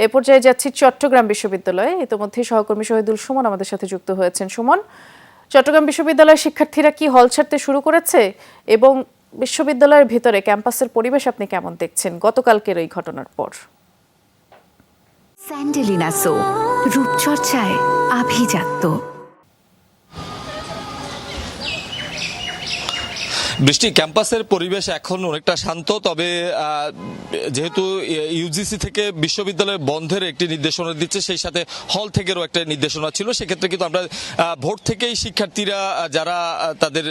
এ পর্যায়ে যাচ্ছি চট্টগ্রাম বিশ্ববিদ্যালয়ে। ইতিমধ্যে সহকর্মী শহীদুল সুমন আমাদের সাথে যুক্ত হয়েছেন। সুমন, চট্টগ্রাম বিশ্ববিদ্যালয়ের শিক্ষার্থীরা কি হল ছাড়তে শুরু করেছে এবং বিশ্ববিদ্যালয়ের ভিতরে ক্যাম্পাসের পরিবেশ আপনি কেমন দেখছেন গতকালকের এই ঘটনার পর? স্যান্ডেলিনা সো, রূপচর্চায় আভিজাত্য। বৃষ্টি, ক্যাম্পাসের পরিবেশ এখন অনেকটা শান্ত, তবে যেহেতু ইউজিসি থেকে বিশ্ববিদ্যালয় বন্ধের একটি নির্দেশনা দিচ্ছে, সেই সাথে হল থেকেও একটা নির্দেশনা ছিল। সেক্ষেত্রে কিন্তু আমরা ভোর থেকেই শিক্ষার্থীরা যারা তাদের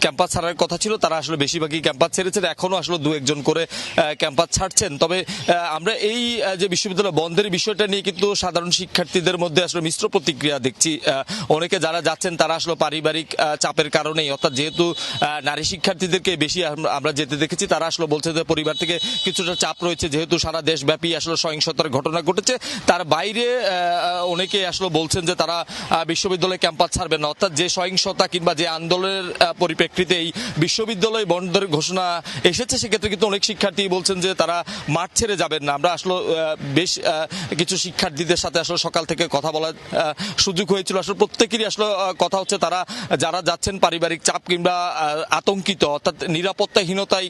ক্যাম্পাস ছাড়ার কথা ছিল তারা আসলে বেশিরভাগই ক্যাম্পাস ছেড়েছেন। এখনো আসলে দু একজন করে ক্যাম্পাস ছাড়ছেন। তবে আমরা এই যে বিশ্ববিদ্যালয় বন্ধের বিষয়টা নিয়ে কিন্তু সাধারণ শিক্ষার্থীদের মধ্যে আসলে মিশ্র প্রতিক্রিয়া দেখছি। অনেকে যারা যাচ্ছেন তারা আসলে পারিবারিক চাপের কারণেই, অর্থাৎ যেহেতু নারী শিক্ষার্থীদেরকে বেশি আমরা যেতে দেখেছি, তারা আসলে বলছে যে পরিবার থেকে কিছুটা চাপ রয়েছে, যেহেতু সারা দেশব্যাপী আসলে সহিংসতার ঘটনা ঘটেছে। তার বাইরে অনেকে আসলে বলছেন যে তারা বিশ্ববিদ্যালয় ক্যাম্পাস ছাড়বেন না, অর্থাৎ যে সহিংসতা কিংবা যে আন্দোলনের পরিপ্রেক্ষিতে এই বিশ্ববিদ্যালয় বন্ধের ঘোষণা এসেছে, সেক্ষেত্রে কিন্তু অনেক শিক্ষার্থী বলছেন যে তারা মাঠ ছেড়ে যাবেন না। আমরা আসলে বেশ কিছু শিক্ষার্থীদের সাথে আসলে সকাল থেকে কথা বলার সুযোগ হয়েছিল। আসলে প্রত্যেকেরই আসলে কথা হচ্ছে তারা যারা যাচ্ছেন পারিবারিক চাপ কিংবা আতঙ্কিত, অর্থাৎ নিরাপত্তাহীনতায়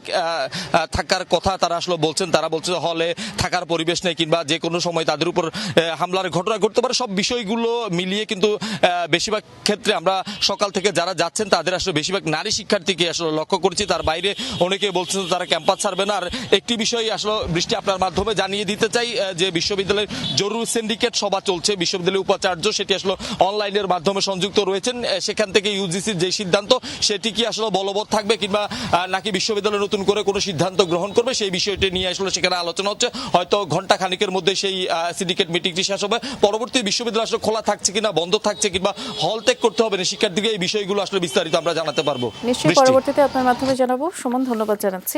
থাকার কথা তারা আসলে বলছেন। তারা বলছে হলে থাকার পরিবেশ নেই কিংবা যে কোনো সময় তাদের উপর হামলার ঘটনা ঘটতে পারে। সব বিষয়গুলো মিলিয়ে কিন্তু বেশিরভাগ ক্ষেত্রে আমরা সকাল থেকে যারা যাচ্ছেন তাদের আসলে বেশিরভাগ নারী শিক্ষার্থীকে আসলে লক্ষ্য করেছি। তার বাইরে অনেকে বলছেন তারা ক্যাম্পাস ছাড়বে না। আর একটি বিষয় আসলে বৃষ্টি আপনার মাধ্যমে জানিয়ে দিতে চাই যে বিশ্ববিদ্যালয়ের জরুরি সিন্ডিকেট সভা চলছে। বিশ্ববিদ্যালয়ের উপাচার্য সেটি আসলে অনলাইনের মাধ্যমে সংযুক্ত রয়েছেন। সেখান থেকে ইউজিসির যে সিদ্ধান্ত সেটি কি আসলে বলবৎ থাকবে কিংবা নাকি বিশ্ববিদ্যালয় নতুন করে কোনো সিদ্ধান্ত গ্রহণ করবে, সেই বিষয়টি নিয়ে আসলে সেখানে আলোচনা হচ্ছে। হয়তো ঘন্টা খানিকের মধ্যে সেই সিন্ডিকেট মিটিংটি শেষ হবে। পরবর্তী বিশ্ববিদ্যালয় আসলে খোলা থাকছে কিনা, বন্ধ থাকছে কিংবা হল ত্যাগ করতে হবে না শিক্ষার্থীকে, এই বিষয়গুলো আসলে বিস্তারিত আমরা জানাতে পারবো। নিশ্চয়ই পরবর্তীতে আপনার মাধ্যমে জানাবো। সুমন, ধন্যবাদ জানাচ্ছি।